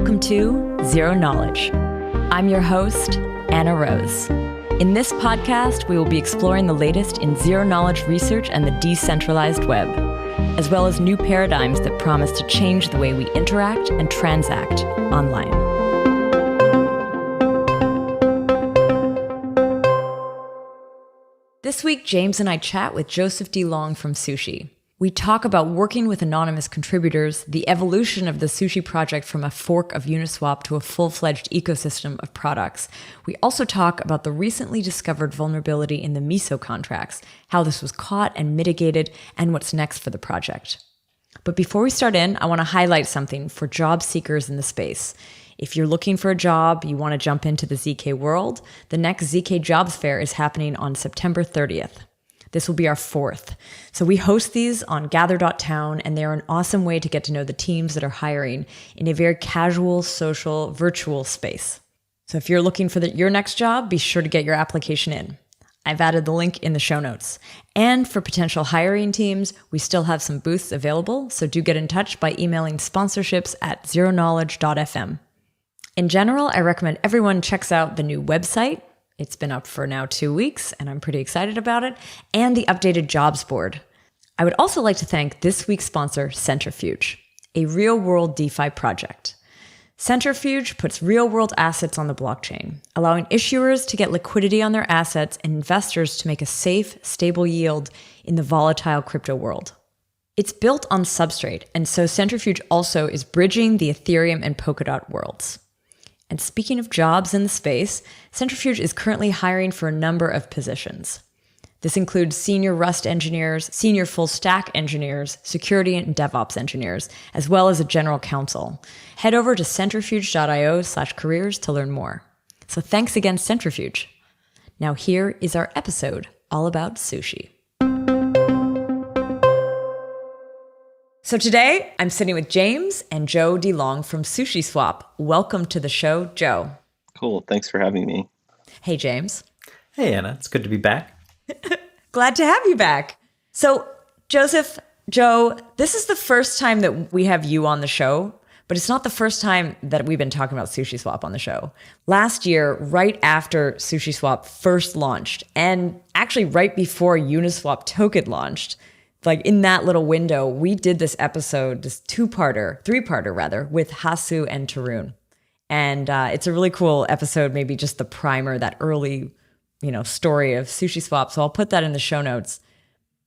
Welcome to Zero Knowledge. I'm your host, Anna Rose. In this podcast, we will be exploring the latest in zero-knowledge research and the decentralized web, as well as new paradigms that promise to change the way we interact and transact online. This week, James and I chat with Joseph Delong from Sushi. We talk about working with anonymous contributors, the evolution of the Sushi project from a fork of Uniswap to a full-fledged ecosystem of products. We also talk about the recently discovered vulnerability in the MISO contracts, how this was caught and mitigated, and what's next for the project. But before we start in, I want to highlight something for job seekers in the space. If you're looking for a job, you want to jump into the ZK world, the next ZK Jobs Fair is happening on September 30th. This will be our fourth. So we host these on gather.town, and they're an awesome way to get to know the teams that are hiring in a very casual, social, virtual space. So if you're looking for your next job, be sure to get your application in. I've added the link in the show notes. And for potential hiring teams, we still have some booths available, so do get in touch by emailing sponsorships@zeroknowledge.fm. In general, I recommend everyone checks out the new website. It's been up for now 2 weeks, and I'm pretty excited about it, and the updated jobs board. I would also like to thank this week's sponsor, Centrifuge, a real-world DeFi project. Centrifuge puts real-world assets on the blockchain, allowing issuers to get liquidity on their assets and investors to make a safe, stable yield in the volatile crypto world. It's built on Substrate, and so Centrifuge also is bridging the Ethereum and Polkadot worlds. And speaking of jobs in the space, Centrifuge is currently hiring for a number of positions. This includes senior Rust engineers, senior full stack engineers, security and DevOps engineers, as well as a general counsel. Head over to centrifuge.io/careers to learn more. So thanks again, Centrifuge. Now here is our episode all about sushi. So today, I'm sitting with James and Joe Delong from SushiSwap. Welcome to the show, Joe. Cool. Thanks for having me. Hey, James. Hey, Anna. It's good to be back. Glad to have you back. So, Joseph, Joe, this is the first time that we have you on the show, but it's not the first time that we've been talking about SushiSwap on the show. Last year, right after SushiSwap first launched, and actually right before Uniswap token launched, like in that little window, we did this episode, this three-parter rather, with Hasu and Tarun. And it's a really cool episode, maybe just the primer, that early, story of SushiSwap. So I'll put that in the show notes.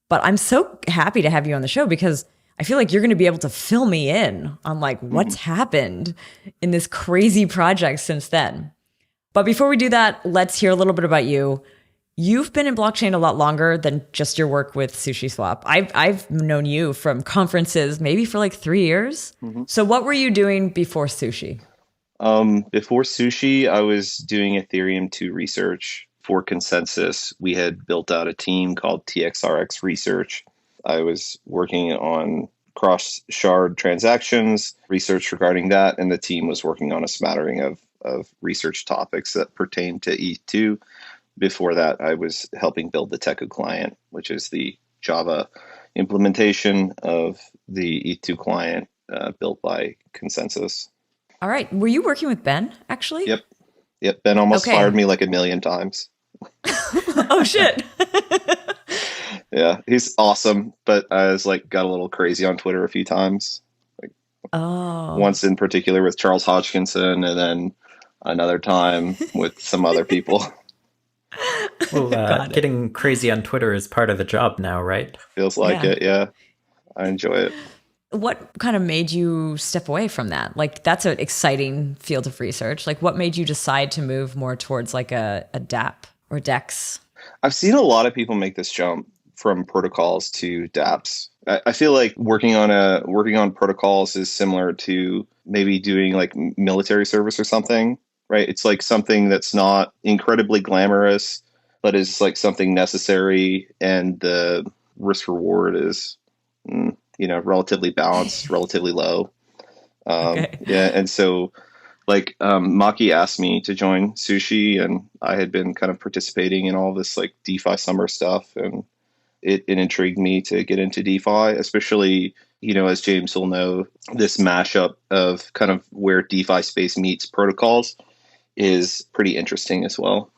But I'm so happy to have you on the show because I feel like you're going to be able to fill me in on like what's happened in this crazy project since then. But before we do that, let's hear a little bit about you. You've been in blockchain a lot longer than just your work with SushiSwap. I've known you from conferences maybe for like 3 years. Mm-hmm. So what were you doing before Sushi? Before Sushi, I was doing Ethereum 2 research for Consensus. We had built out a team called TXRX Research. I was working on cross-shard transactions, research regarding that, and the team was working on a smattering of research topics that pertain to ETH2. Before that, I was helping build the Teku client, which is the Java implementation of the ETH2 client built by Consensus. All right. Were you working with Ben, actually? Yep. Ben almost fired me like 1,000,000 times. Oh, shit. Yeah, he's awesome. But I was got a little crazy on Twitter a few times. Once in particular with Charles Hodgkinson, and then another time with some other people. Well, getting crazy on Twitter is part of the job now, right? Feels like it, yeah. I enjoy it. What kind of made you step away from that? That's an exciting field of research. What made you decide to move more towards a dApp or DEX? I've seen a lot of people make this jump from protocols to dApps. I feel like working on protocols is similar to maybe doing military service or something. Right. It's something that's not incredibly glamorous, but is something necessary. And the risk reward is, relatively balanced, relatively low. Okay. Yeah. And so Maki asked me to join Sushi, and I had been kind of participating in all this DeFi summer stuff. And it intrigued me to get into DeFi, especially As James will know, this mashup of kind of where DeFi space meets protocols is pretty interesting as well.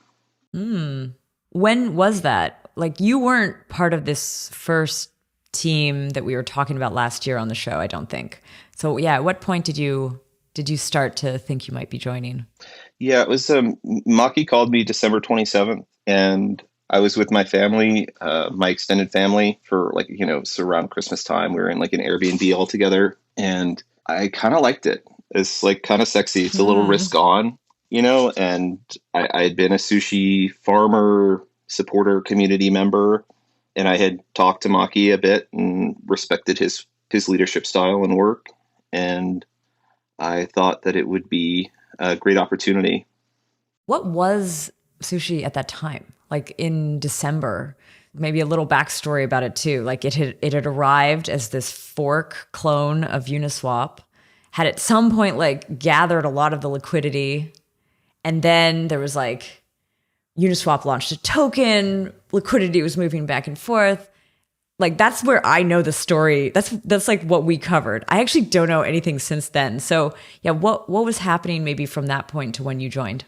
When was that? Like, you weren't part of this first team that we were talking about last year on the show, I don't think. So yeah, at what point did you start to think you might be joining? Yeah, it was Maki called me December 27th, and I was with my family, my extended family, for it's around Christmas time. We were in like an Airbnb all together, and I kind of liked it. It's like kind of sexy. It's a little risk on, and I had been a sushi farmer, supporter, community member, and I had talked to Maki a bit and respected his leadership style and work, and I thought that it would be a great opportunity. What was sushi at that time? Like in December, maybe a little backstory about it too. Like it had arrived as this fork clone of Uniswap, had at some point like gathered a lot of the liquidity, and then there was like Uniswap launched a token, liquidity was moving back and forth. Like that's where I know the story. That's like what we covered. I actually don't know anything since then. So yeah, what was happening maybe from that point to when you joined?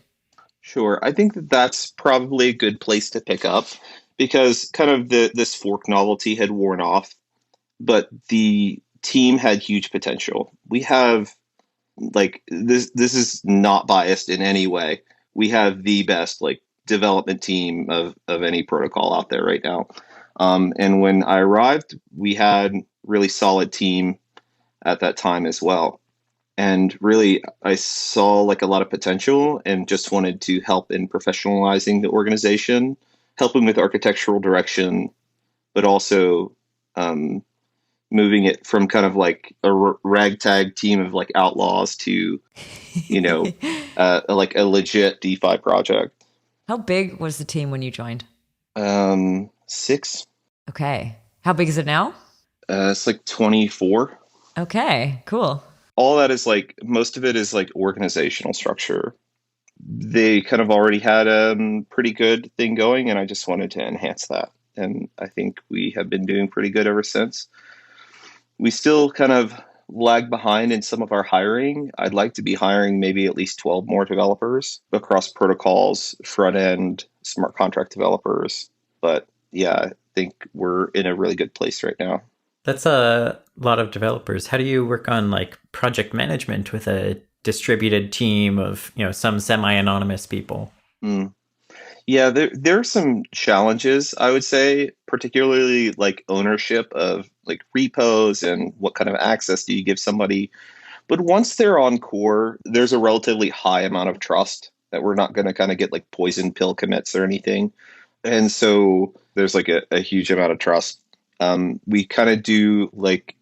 Sure. I think that that's probably a good place to pick up, because kind of this fork novelty had worn off, but the team had huge potential. We have like this is not biased in any way. We have the best like development team of any protocol out there right now. And when I arrived, we had really solid team at that time as well. And really, I saw like a lot of potential and just wanted to help in professionalizing the organization, helping with architectural direction, but also moving it from kind of like a ragtag team of like outlaws to, like a legit DeFi project. How big was the team when you joined? 6. Okay. How big is it now? It's like 24. Okay, cool. All that is like, most of it is like organizational structure. They kind of already had a pretty good thing going, and I just wanted to enhance that. And I think we have been doing pretty good ever since. We still kind of lag behind in some of our hiring. I'd like to be hiring maybe at least 12 more developers across protocols, front end, smart contract developers. But yeah, I think we're in a really good place right now. That's a lot of developers. How do you work on like project management with a distributed team of, some semi-anonymous people? Yeah, there are some challenges, I would say, particularly like ownership of like repos and what kind of access do you give somebody. But once they're on core, there's a relatively high amount of trust that we're not going to kind of get like poison pill commits or anything. And so there's like a huge amount of trust. We kind of do like,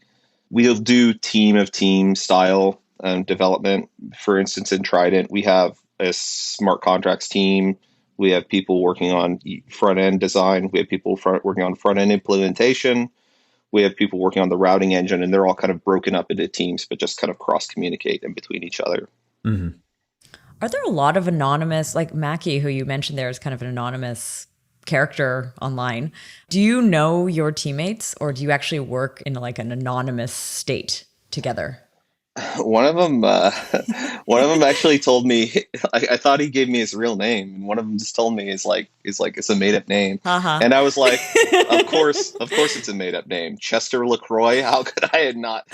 we'll do team of team style development. For instance, in Trident, we have a smart contracts team. We have people working on front end design. We have people working on front end implementation. We have people working on the routing engine, and they're all kind of broken up into teams, but just kind of cross communicate in between each other. Mm-hmm. Are there a lot of anonymous, like Maki, who you mentioned there is kind of an anonymous character online? Do you know your teammates, or do you actually work in like an anonymous state together? One of them actually told me. I thought he gave me his real name, and one of them just told me it's a made up name. And I was like, of course, it's a made up name, Chester LaCroix. How could I have not?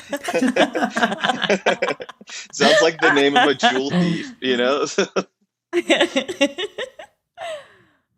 Sounds like the name of a jewel thief,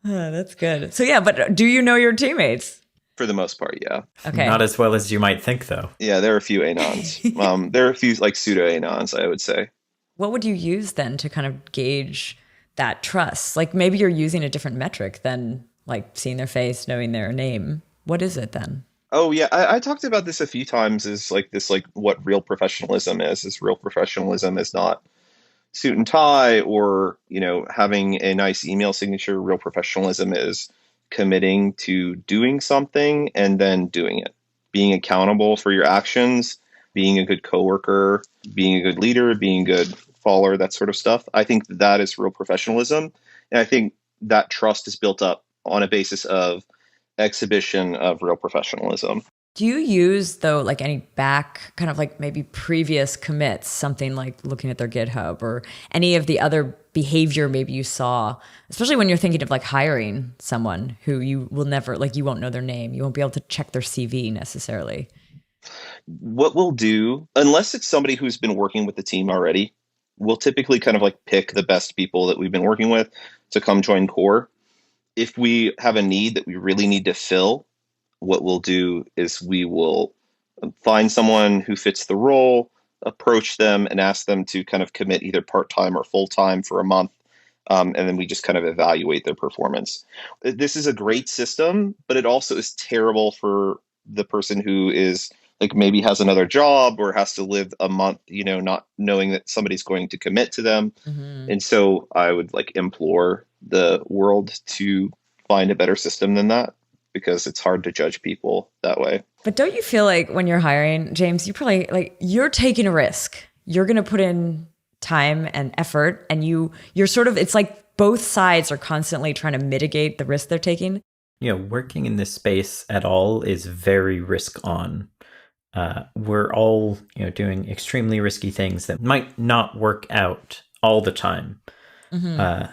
That's good. So yeah, but do you know your teammates? For the most part, yeah. Okay. Not as well as you might think, though. Yeah, there are a few anons. There are a few like pseudo anons, I would say. What would you use then to kind of gauge that trust? Like maybe you're using a different metric than like seeing their face, knowing their name. What is it then? Oh yeah, I talked about this a few times. Is like this, like what real professionalism is. Is real professionalism is not suit and tie or having a nice email signature. Real professionalism is committing to doing something and then doing it, being accountable for your actions, being a good coworker, being a good leader, being a good follower, that sort of stuff. I think that is real professionalism. And I think that trust is built up on a basis of exhibition of real professionalism. Do you use, though, like any back kind of like maybe previous commits, something like looking at their GitHub or any of the other behavior maybe you saw, especially when you're thinking of like hiring someone who you will never, like you won't know their name. You won't be able to check their CV necessarily. What we'll do, unless it's somebody who's been working with the team already, we'll typically kind of like pick the best people that we've been working with to come join core. If we have a need that we really need to fill, what we'll do is we will find someone who fits the role, approach them and ask them to kind of commit either part-time or full-time for a month. And then we just kind of evaluate their performance. This is a great system, but it also is terrible for the person who is like maybe has another job or has to live a month, not knowing that somebody's going to commit to them. Mm-hmm. And so I would like implore the world to find a better system than that, because it's hard to judge people that way. But don't you feel like when you're hiring, James, you probably like you're taking a risk. You're going to put in time and effort, and you're sort of, it's like both sides are constantly trying to mitigate the risk they're taking. Working in this space at all is very risk on. We're all, doing extremely risky things that might not work out all the time. Mm-hmm.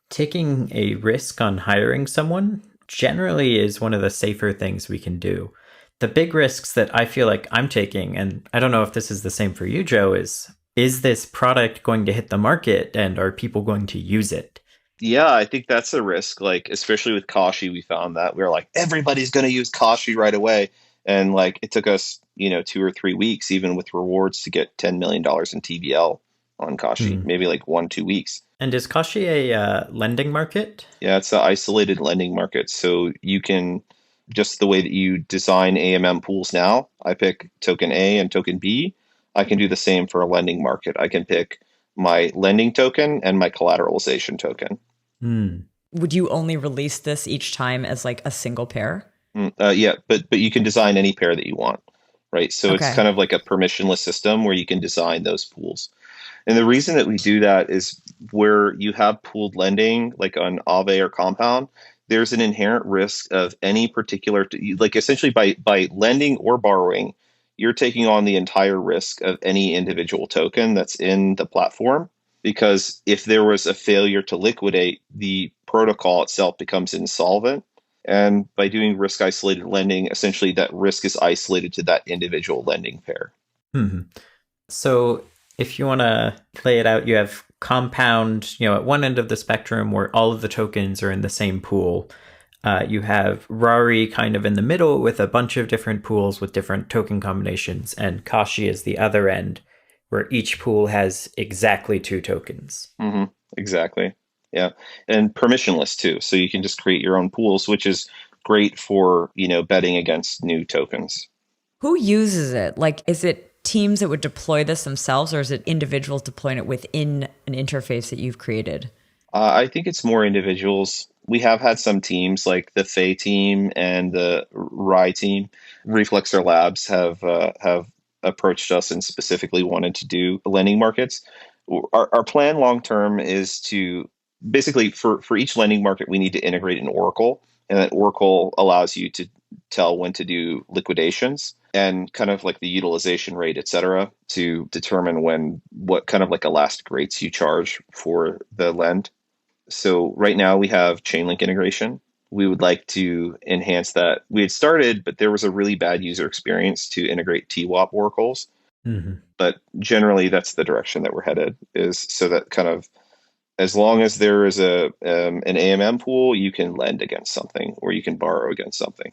Taking a risk on hiring someone generally is one of the safer things we can do. The big risks that I feel like I'm taking, and I don't know if this is the same for you, Joe, is this product going to hit the market and are people going to use it? Yeah, I think that's a risk. Like, especially with Kashi, we found that we were like, everybody's going to use Kashi right away. And like, it took us, 2 or 3 weeks, even with rewards, to get $10 million in TVL on Kashi, maybe like 1-2 weeks. And is Kashi a lending market? Yeah, it's an isolated lending market. So you can, just the way that you design AMM pools now, I pick token A and token B. I can do the same for a lending market. I can pick my lending token and my collateralization token. Would you only release this each time as like a single pair? Yeah, but you can design any pair that you want, right? So Okay. It's kind of like a permissionless system where you can design those pools. And the reason that we do that is where you have pooled lending, like on Aave or Compound, there's an inherent risk of any particular, like essentially by lending or borrowing, you're taking on the entire risk of any individual token that's in the platform. Because if there was a failure to liquidate, the protocol itself becomes insolvent. And by doing risk isolated lending, essentially that risk is isolated to that individual lending pair. Mm-hmm. So if you want to play it out, you have Compound, at one end of the spectrum where all of the tokens are in the same pool. You have Rari kind of in the middle with a bunch of different pools with different token combinations. And Kashi is the other end where each pool has exactly 2 tokens. Mm-hmm. Exactly. Yeah. And permissionless too. So you can just create your own pools, which is great for, betting against new tokens. Who uses it? Like, is it teams that would deploy this themselves, or is it individuals deploying it within an interface that you've created? I think it's more individuals. We have had some teams like the Fei team and the Rai team. Reflexer Labs have approached us and specifically wanted to do lending markets. Our plan long term is to basically for each lending market, we need to integrate an Oracle, and that Oracle allows you to tell when to do liquidations and kind of like the utilization rate, et cetera, to determine what kind of like elastic rates you charge for the lend. So right now we have Chainlink integration. We would like to enhance that. We had started, but there was a really bad user experience to integrate TWAP oracles. Mm-hmm. But generally that's the direction that we're headed, is so that kind of as long as there is an AMM pool, you can lend against something or you can borrow against something.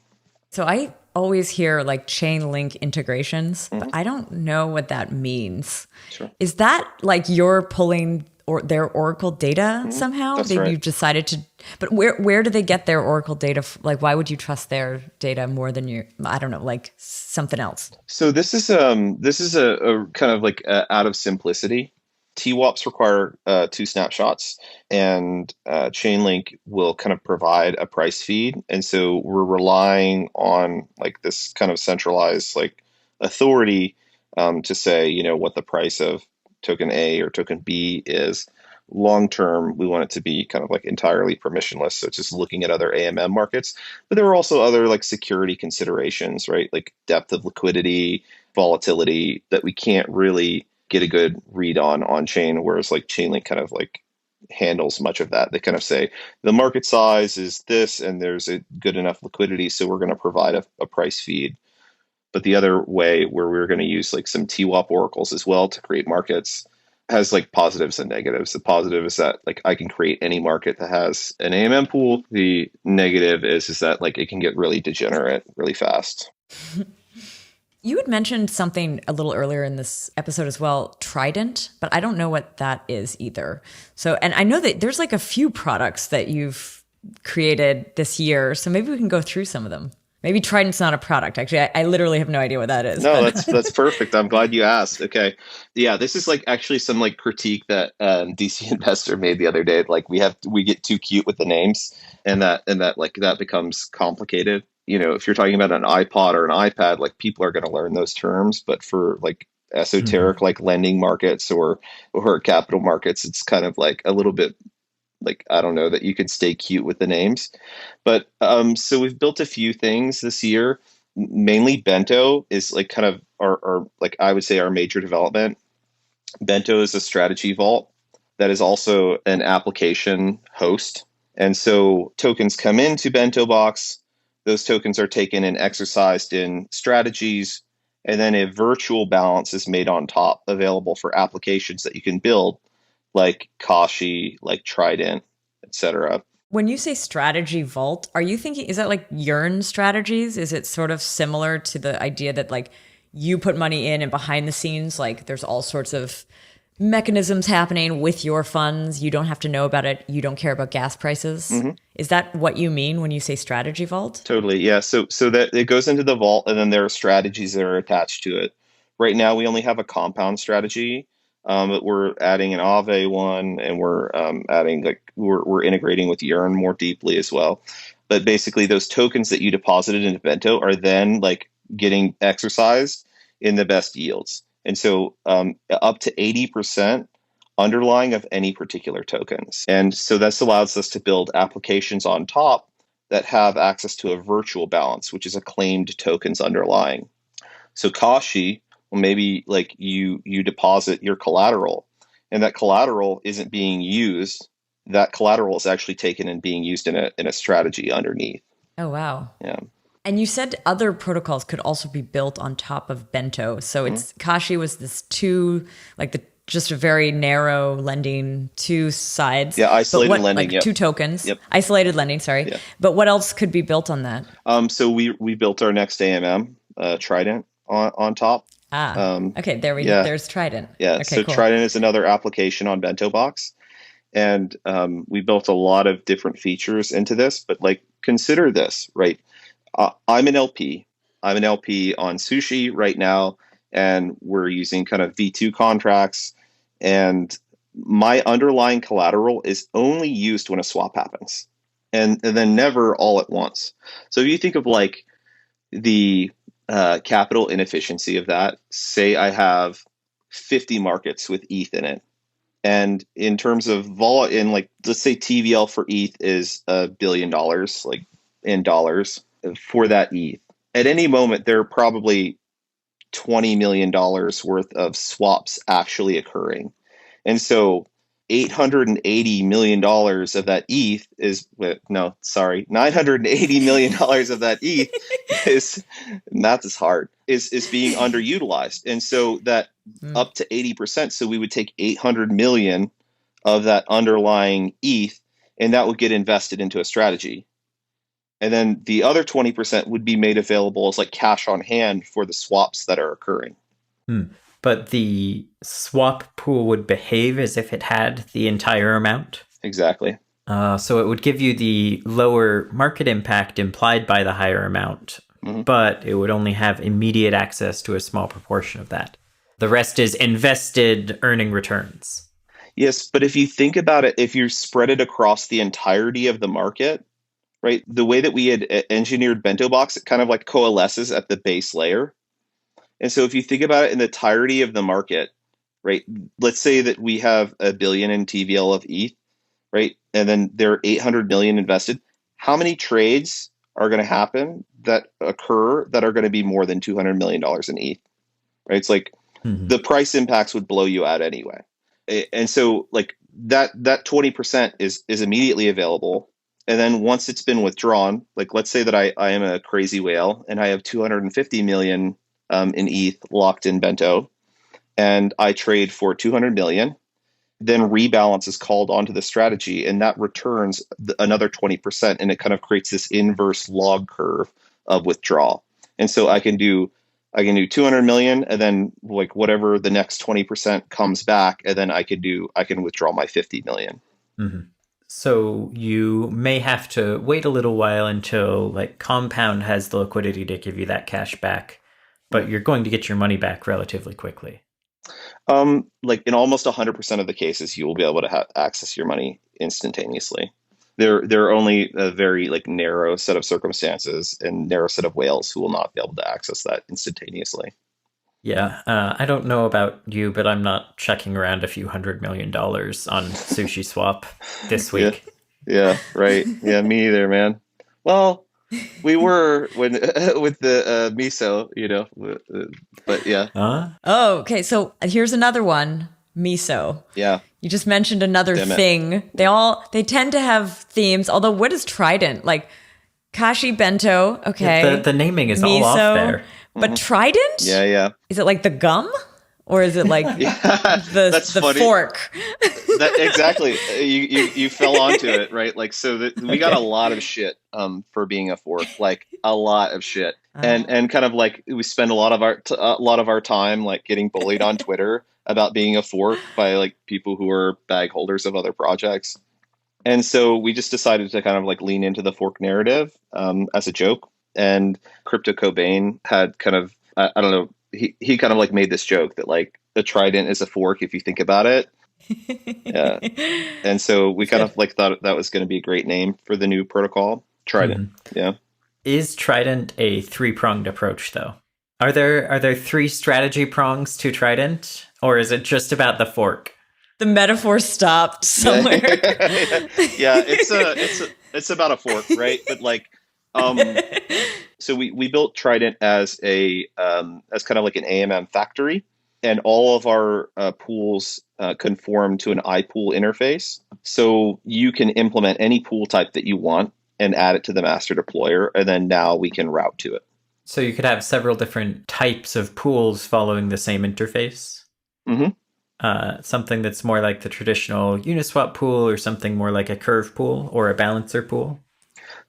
So I always hear like chain link integrations, but I don't know what that means. Sure. Is that like you're pulling their Oracle data somehow? That's right. You've decided to, but where do they get their Oracle data? Like, why would you trust their data more than I don't know, like something else? So this is a kind of like out of simplicity. TWAPs require 2 snapshots, and Chainlink will kind of provide a price feed. And so we're relying on like this kind of centralized like authority to say, what the price of token A or token B is. long term, we want it to be kind of like entirely permissionless. So it's just looking at other AMM markets. But there are also other like security considerations, right? Like depth of liquidity, volatility that we can't really get a good read on chain, whereas like Chainlink kind of like handles much of that. They kind of say the market size is this and there's a good enough liquidity, so we're going to provide a price feed. But the other way, where we're going to use like some TWAP oracles as well to create markets, has like positives and negatives. The positive is that like I can create any market that has an AMM pool. The negative is that like it can get really degenerate really fast. You had mentioned something a little earlier in this episode as well, Trident, but I don't know what that is either. So, and I know that there's like a few products that you've created this year, so maybe we can go through some of them. Maybe Trident's not a product. Actually, I literally have no idea what that is. No, that's perfect. I'm glad you asked. Okay. Yeah, this is like actually some like critique that DC Investor made the other day. Like we get too cute with the names and that like that becomes complicated. You know, if you're talking about an iPod or an iPad, like people are going to learn those terms, but for like esoteric like lending markets or capital markets, it's kind of like a little bit like, I don't know, that you could stay cute with the names. But so we've built a few things this year. Mainly Bento is like kind of our like I would say our major development. Bento is a strategy vault that is also an application host. And so tokens come into BentoBox. Those tokens are taken and exercised in strategies. And then a virtual balance is made on top, available for applications that you can build, like Kashi, like Trident, etc. When you say strategy vault, are you thinking, is that like Yearn strategies? Is it sort of similar to the idea that like you put money in and behind the scenes, like there's all sorts of mechanisms happening with your funds. You don't have to know about it. You don't care about gas prices. Mm-hmm. Is that what you mean when you say strategy vault? Totally. Yeah. So that it goes into the vault and then there are strategies that are attached to it. Right now, we only have a compound strategy. But we're adding an Aave one, and we're adding like we're integrating with Yearn more deeply as well. But basically, those tokens that you deposited into Bento are then like getting exercised in the best yields, and so up to 80% underlying of any particular tokens. And so this allows us to build applications on top that have access to a virtual balance, which is a claimed tokens underlying. So Kashi. Well, maybe like you deposit your collateral and that collateral isn't being used. That collateral is actually taken and being used in a strategy underneath. Oh, wow. Yeah. And you said other protocols could also be built on top of Bento. So it's Kashi was this just a very narrow lending, two sides. Yeah, isolated lending. Like two tokens. Yep. Isolated lending, sorry. Yep. But what else could be built on that? So we built our next AMM, Trident, on top. Okay, there's Trident. Yeah, okay, so cool. Trident is another application on BentoBox. And we built a lot of different features into this, but like consider this, right? I'm an LP. I'm an LP on Sushi right now, and we're using kind of V2 contracts. And my underlying collateral is only used when a swap happens, and then never all at once. So if you think of like the capital inefficiency of that, say I have 50 markets with ETH in it. And in terms of like, let's say TVL for ETH is $1 billion, like in dollars for that ETH. At any moment, there are probably $20 million worth of swaps actually occurring. And so $880 million of that ETH $980 million of that ETH is, math is hard, is being underutilized. And so that up to 80%, so we would take 800 million of that underlying ETH, and that would get invested into a strategy. And then the other 20% would be made available as like cash on hand for the swaps that are occurring. But the swap pool would behave as if it had the entire amount? Exactly. So it would give you the lower market impact implied by the higher amount, but it would only have immediate access to a small proportion of that. The rest is invested earning returns. Yes, but if you think about it, if you spread it across the entirety of the market, right, the way that we had engineered BentoBox, it kind of like coalesces at the base layer. And so if you think about it in the entirety of the market, right? Let's say that we have a billion in TVL of ETH, right? And then there are 800 million invested. How many trades are going to happen that occur that are going to be more than $200 million in ETH, right? It's like the price impacts would blow you out anyway. And so like that 20% is immediately available. And then once it's been withdrawn, like let's say that I am a crazy whale and I have 250 million in ETH locked in Bento, and I trade for 200 million, then rebalance is called onto the strategy, and that returns another 20%, and it kind of creates this inverse log curve of withdrawal. And so I can do 200 million, and then like whatever the next 20% comes back, and then I can withdraw my 50 million. Mm-hmm. So you may have to wait a little while until like Compound has the liquidity to give you that cash back, but you're going to get your money back relatively quickly. Like in almost 100% of the cases, you will be able to access your money instantaneously. There are only a very like narrow set of circumstances and narrow set of whales who will not be able to access that instantaneously. Yeah, I don't know about you, but I'm not checking around a few $100 million on SushiSwap this week. Yeah, right. Yeah, me either, man. Well, we were when with the MISO, but yeah. Oh, okay. So here's another one. MISO. Yeah. You just mentioned another thing. They tend to have themes. Although, what is Trident? Like Kashi Bento. Okay. Yeah, the naming is MISO, all off there. But Trident? Yeah. Is it like the gum? Or is it like the fork? Exactly. You fell onto it, right? Like, so we got a lot of shit for being a fork, like a lot of shit. And kind of like we spend a lot of our time like getting bullied on Twitter about being a fork by like people who are bag holders of other projects. And so we just decided to kind of like lean into the fork narrative as a joke. And Crypto Cobain had kind of, I don't know, he kind of like made this joke that like the Trident is a fork if you think about it. Yeah. And so we kind of like thought that was going to be a great name for the new protocol, Trident. Mm-hmm. Yeah. Is Trident a three-pronged approach though? Are there three strategy prongs to Trident, or is it just about the fork? The metaphor stopped somewhere. Yeah, it's about a fork, right? But like so we built Trident as kind of like an AMM factory, and all of our pools conform to an iPool interface. So you can implement any pool type that you want and add it to the master deployer, and then now we can route to it. So you could have several different types of pools following the same interface? Mm-hmm. Something that's more like the traditional Uniswap pool, or something more like a curve pool or a balancer pool?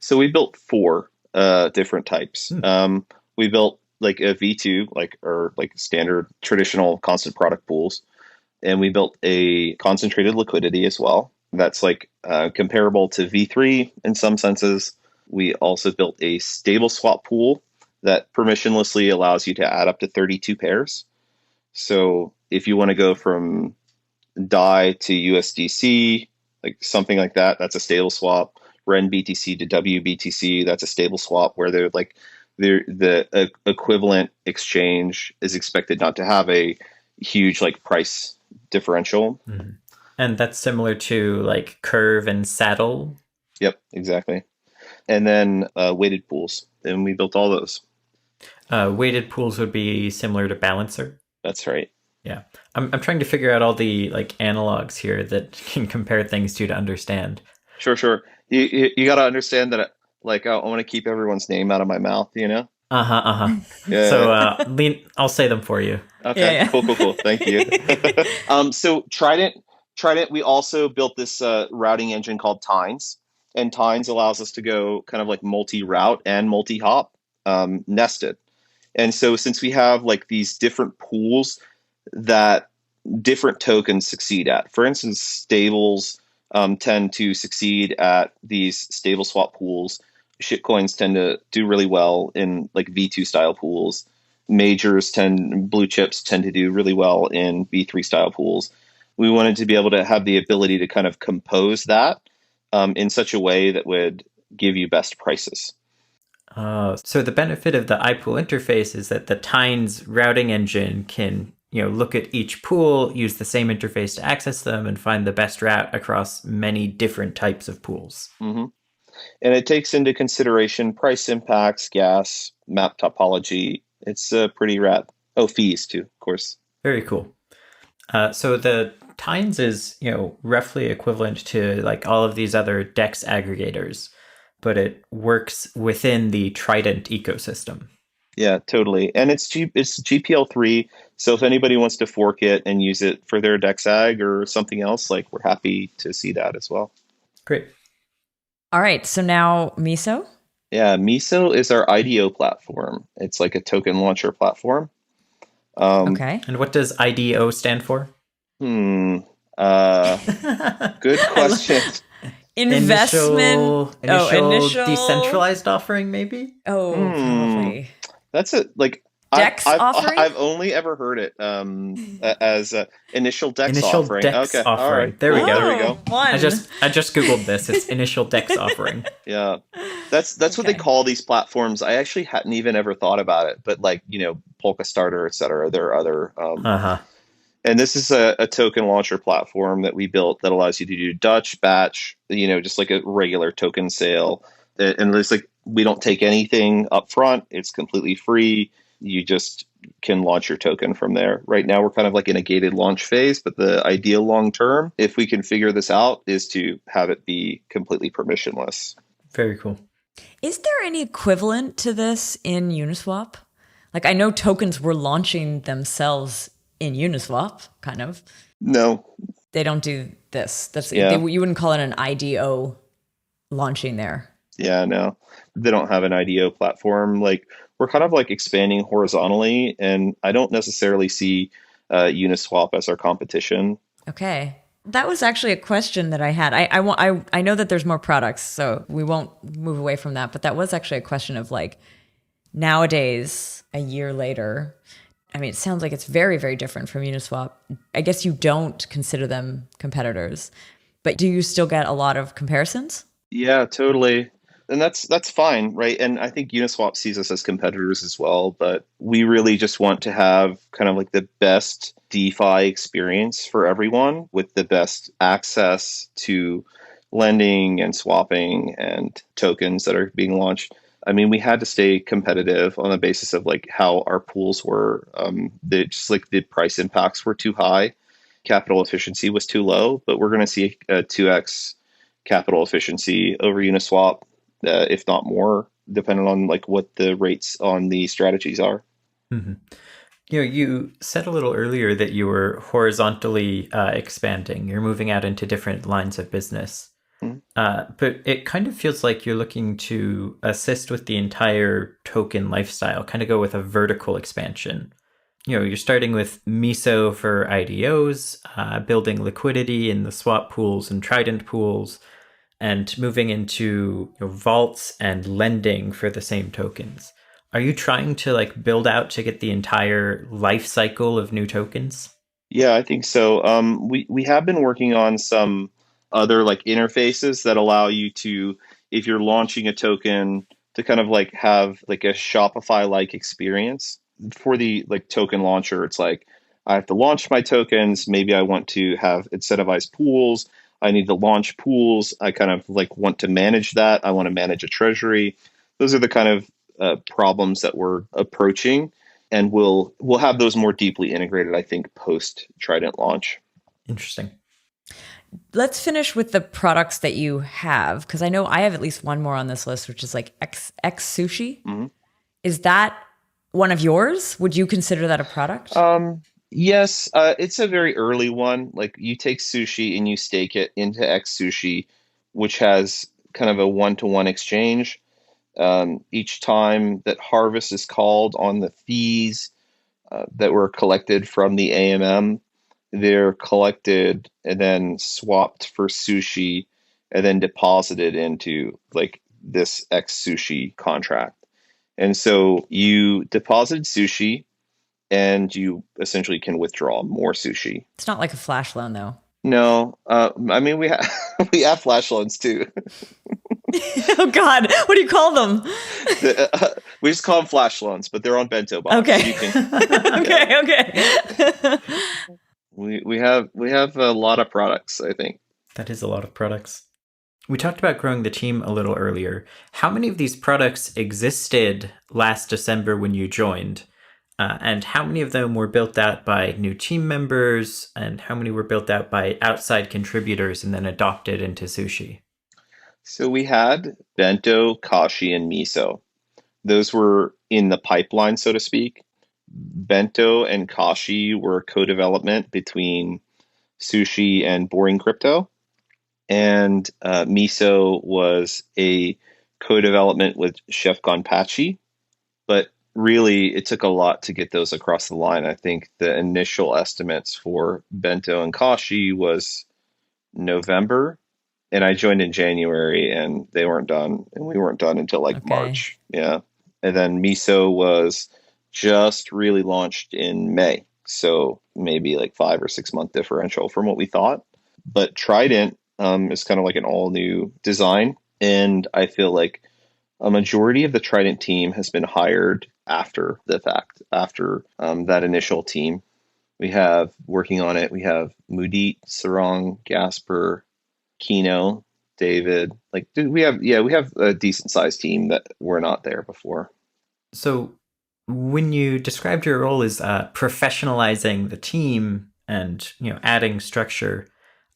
So we built 4 different types. We built like a V2, or standard traditional constant product pools. And we built a concentrated liquidity as well. That's like comparable to V3 in some senses. We also built a stable swap pool that permissionlessly allows you to add up to 32 pairs. So if you want to go from DAI to USDC, like something like that, that's a stable swap. Ren BTC to WBTC, that's a stable swap where the equivalent exchange is expected not to have a huge like price differential. Mm-hmm. And that's similar to like Curve and Saddle? Yep, exactly. And then weighted pools, and we built all those. Weighted pools would be similar to Balancer? That's right. Yeah. I'm trying to figure out all the like analogs here that can compare things to understand. Sure. You got to understand that like I want to keep everyone's name out of my mouth, Yeah. So I'll say them for you. Okay. Yeah. Cool. Thank you. So Trident, we also built this routing engine called Tines, and Tines allows us to go kind of like multi-route and multi-hop nested. And so since we have like these different pools that different tokens succeed at, for instance, stables tend to succeed at these stable swap pools. Shitcoins tend to do really well in like V2 style pools. Blue chips tend to do really well in V3 style pools. We wanted to be able to have the ability to kind of compose that in such a way that would give you best prices. So the benefit of the iPool interface is that the Tines routing engine can look at each pool, use the same interface to access them, and find the best route across many different types of pools. Mm-hmm. And it takes into consideration price impacts, gas, map topology. It's pretty rad. Oh, fees too, of course. Very cool. So the Tines is, roughly equivalent to like all of these other DEX aggregators, but it works within the Trident ecosystem. Yeah, totally. And it's GPL3. So if anybody wants to fork it and use it for their DexAg or something else, like we're happy to see that as well. Great. All right. So now MISO? Yeah, MISO is our IDO platform. It's like a token launcher platform. Okay. And what does IDO stand for? Good question. Investment. Initial decentralized offering, maybe? Oh, probably. That's it. Like Dex offering? I've only ever heard it as initial Dex offering. Dex okay, offering. all right. There we go. There we go. One. I just googled this. It's initial Dex offering. Yeah, that's what they call these platforms. I actually hadn't even ever thought about it, but like Polka Starter, et cetera. There are other. And this is a token launcher platform that we built that allows you to do Dutch, batch, just like a regular token sale. And it's like we don't take anything up front. It's completely free. You just can launch your token from there. Right now, we're kind of like in a gated launch phase, but the ideal long term, if we can figure this out, is to have it be completely permissionless. Very cool. Is there any equivalent to this in Uniswap? Like I know tokens were launching themselves in Uniswap, kind of. No. They don't do this. You wouldn't call it an IDO launching there. Yeah, no. They don't have an IDO platform. Like we're kind of like expanding horizontally, and I don't necessarily see Uniswap as our competition. Okay. That was actually a question that I had. I know that there's more products, so we won't move away from that, but that was actually a question of like nowadays, a year later, I mean, it sounds like it's very, very different from Uniswap. I guess you don't consider them competitors, but do you still get a lot of comparisons? Yeah, totally. And that's fine, right? And I think Uniswap sees us as competitors as well, but we really just want to have kind of like the best DeFi experience for everyone with the best access to lending and swapping and tokens that are being launched. I mean, we had to stay competitive on the basis of like how our pools were. Just like the price impacts were too high, capital efficiency was too low. But we're going to see a 2x capital efficiency over Uniswap, if not more, depending on like what the rates on the strategies are. Mm-hmm. You said a little earlier that you were horizontally expanding. You're moving out into different lines of business. But it kind of feels like you're looking to assist with the entire token lifestyle, kind of go with a vertical expansion. You're starting with MISO for IDOs, building liquidity in the swap pools and Trident pools, and moving into vaults and lending for the same tokens. Are you trying to like build out to get the entire life cycle of new tokens? Yeah, I think so. We have been working on some other like interfaces that allow you to, if you're launching a token, to kind of like have like a Shopify like experience for the like token launcher. It's like I have to launch my tokens. Maybe I want to have incentivized pools. I need to launch pools. I kind of like want to manage that. I want to manage a treasury. Those are the kind of problems that we're approaching, and we'll have those more deeply integrated, I think, post Trident launch. Interesting. Let's finish with the products that you have, because I know I have at least one more on this list, which is like X Sushi. Mm-hmm. Is that one of yours? Would you consider that a product? Yes, it's a very early one. Like you take sushi and you stake it into X Sushi, which has kind of a one-to-one exchange. Each time that harvest is called on the fees that were collected from the AMM, they're collected and then swapped for sushi and then deposited into like this X Sushi contract. And so you deposited sushi and you essentially can withdraw more sushi. It's not like a flash loan though. No, I mean, we have flash loans too. Oh God, what do you call them? We just call them flash loans, but they're on BentoBox. Okay. So you can, okay. we have a lot of products, I think. That is a lot of products. We talked about growing the team a little earlier. How many of these products existed last December when you joined? And how many of them were built out by new team members? And how many were built out by outside contributors and then adopted into Sushi? So we had Bento, Kashi, and MISO. Those were in the pipeline, so to speak. Bento and Kashi were co-development between Sushi and Boring Crypto. And MISO was a co-development with Chef Gonpachi. But really, it took a lot to get those across the line. I think the initial estimates for Bento and Kashi was November. And I joined in January, and they weren't done. And we weren't done until like March. Yeah. And then MISO was just really launched in May. So maybe like 5 or 6 month differential from what we thought. But Trident is kind of like an all new design. And I feel like a majority of the Trident team has been hired after the fact, after that initial team. We have working on it. We have Mudit, Sarong, Gasper, Kino, David. Like we have a decent sized team that were not there before. So when you described your role as professionalizing the team and adding structure,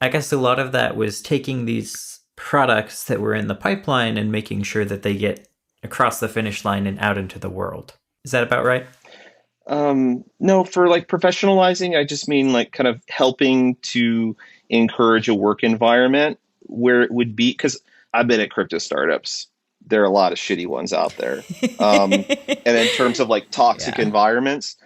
I guess a lot of that was taking these products that were in the pipeline and making sure that they get across the finish line and out into the world. Is that about right? No, for like professionalizing, I just mean like kind of helping to encourage a work environment where it would be, because I've been at crypto startups. There are a lot of shitty ones out there. And in terms of like toxic environments,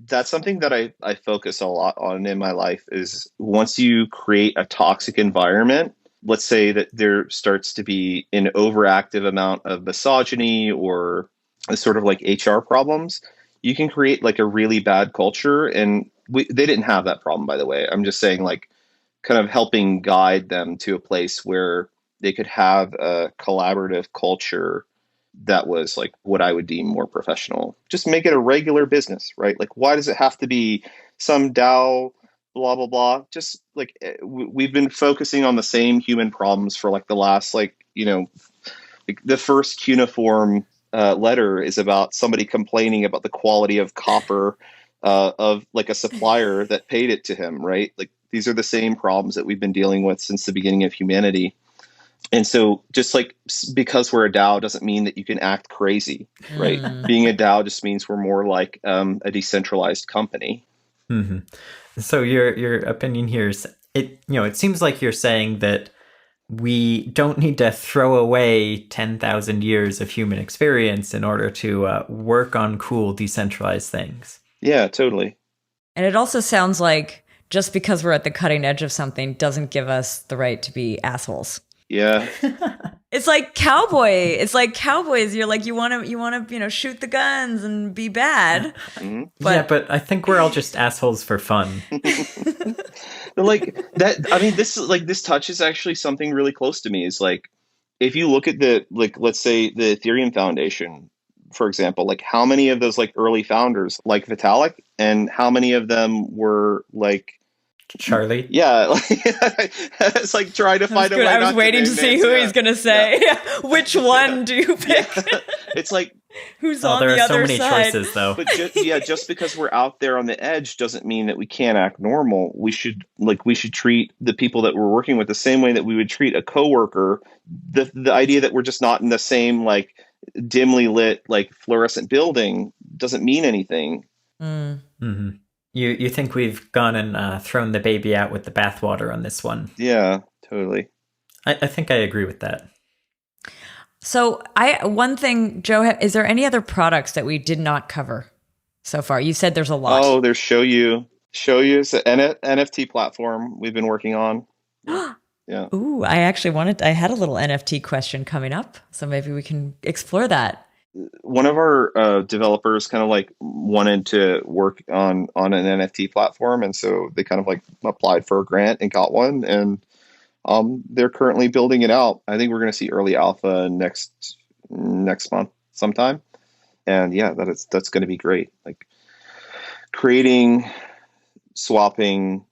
that's something that I focus a lot on in my life is once you create a toxic environment, let's say that there starts to be an overactive amount of misogyny or a sort of like HR problems, you can create like a really bad culture. And they didn't have that problem, by the way. I'm just saying like kind of helping guide them to a place where they could have a collaborative culture that was like what I would deem more professional. Just make it a regular business, right? Like, why does it have to be some DAO, blah, blah, blah? Just like we've been focusing on the same human problems for like the last, like the first cuneiform letter is about somebody complaining about the quality of copper of like a supplier that paid it to him, right? Like these are the same problems that we've been dealing with since the beginning of humanity. And so just like because we're a DAO doesn't mean that you can act crazy, right? Being a DAO just means we're more like a decentralized company. Mm-hmm. So your opinion here is it seems like you're saying that we don't need to throw away 10,000 years of human experience in order to work on cool decentralized things. Yeah, totally. And it also sounds like just because we're at the cutting edge of something doesn't give us the right to be assholes. Yeah. It's like cowboy. It's like cowboys. You're like, you want to, shoot the guns and be bad. Mm-hmm. But I think we're all just assholes for fun. Like that. I mean, this touches actually something really close to me is like, if you look at let's say the Ethereum Foundation, for example, like how many of those like early founders like Vitalik and how many of them were like, Charlie? Yeah. It's like trying to find a way. I was waiting to see who he's going to say. Yeah. Which one do you pick? Yeah. It's like, who's on the other side? There are so many choices, though. But just because we're out there on the edge doesn't mean that we can't act normal. We should treat the people that we're working with the same way that we would treat a coworker. The idea that we're just not in the same like dimly lit like fluorescent building doesn't mean anything. Mm-hmm. You think we've gone and thrown the baby out with the bathwater on this one? Yeah, totally. I think I agree with that. So one thing, Joe, is there any other products that we did not cover so far? You said there's a lot. Oh, there's Shoyu. Shoyu is an NFT platform we've been working on. Yeah. Ooh, I had a little NFT question coming up, so maybe we can explore that. One of our developers kind of like wanted to work on an NFT platform. And so they kind of like applied for a grant and got one. And they're currently building it out. I think we're going to see early alpha next month sometime. And yeah, that's going to be great. Like creating, swapping,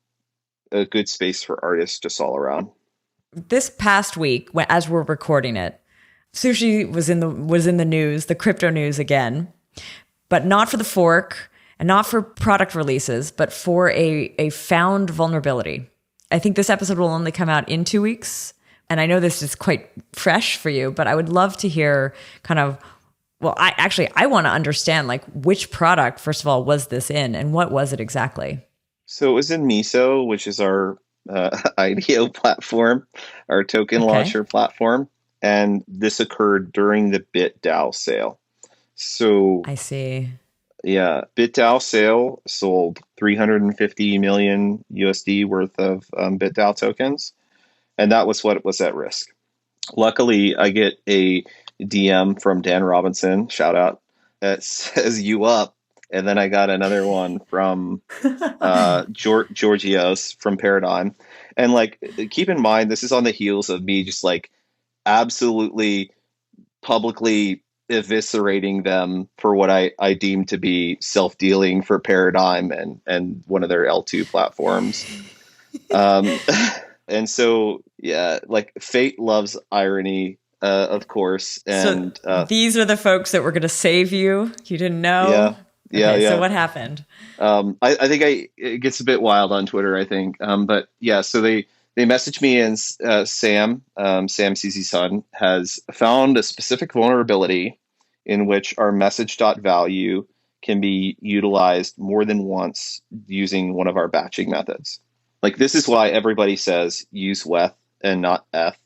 a good space for artists just all around. This past week, as we're recording it, Sushi was in the news, the crypto news again, but not for the fork and not for product releases, but for a found vulnerability. I think this episode will only come out in 2 weeks. And I know this is quite fresh for you, but I would love to hear kind of, well, I want to understand like which product, first of all, was this in and what was it exactly? So it was in MISO, which is our IDO platform, our token launcher platform. And this occurred during the BitDAO sale. So I see. Yeah, BitDAO sale sold 350 million USD worth of BitDAO tokens. And that was what was at risk. Luckily, I get a DM from Dan Robinson, shout out, that says you up. And then I got another one from Georgios from Paradigm. And like, keep in mind, this is on the heels of me just like absolutely publicly eviscerating them for what I deem to be self-dealing for Paradigm and one of their L2 platforms. And so, yeah, like fate loves irony, of course. And so these are the folks that were going to save you. You didn't know? Yeah. So what happened? I think it gets a bit wild on Twitter, I think. But yeah, so they messaged me, and Sam CZ Sun has found a specific vulnerability in which our message.value can be utilized more than once using one of our batching methods. Like, this is why everybody says use WETH and not ETH.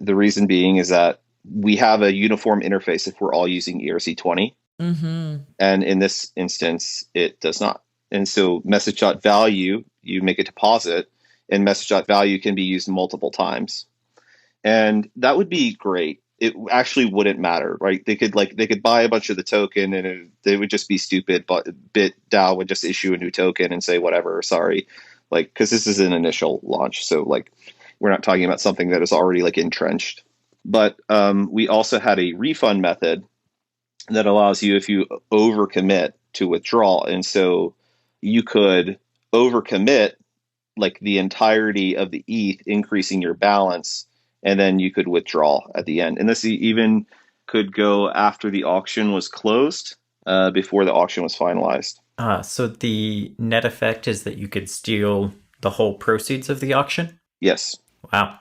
The reason being is that we have a uniform interface if we're all using ERC20. Mm-hmm. And in this instance, it does not. And so message.value, you make a deposit, and message.value can be used multiple times. And that would be great. It actually wouldn't matter, right? They could buy a bunch of the token and they would just be stupid, but BitDAO would just issue a new token and say, whatever, sorry. Like, because this is an initial launch. So like, we're not talking about something that is already like entrenched. But we also had a refund method that allows you, if you overcommit, to withdraw. And so you could overcommit like the entirety of the ETH, increasing your balance, and then you could withdraw at the end. And this even could go after the auction was closed, before the auction was finalized. So the net effect is that you could steal the whole proceeds of the auction? Yes. Wow.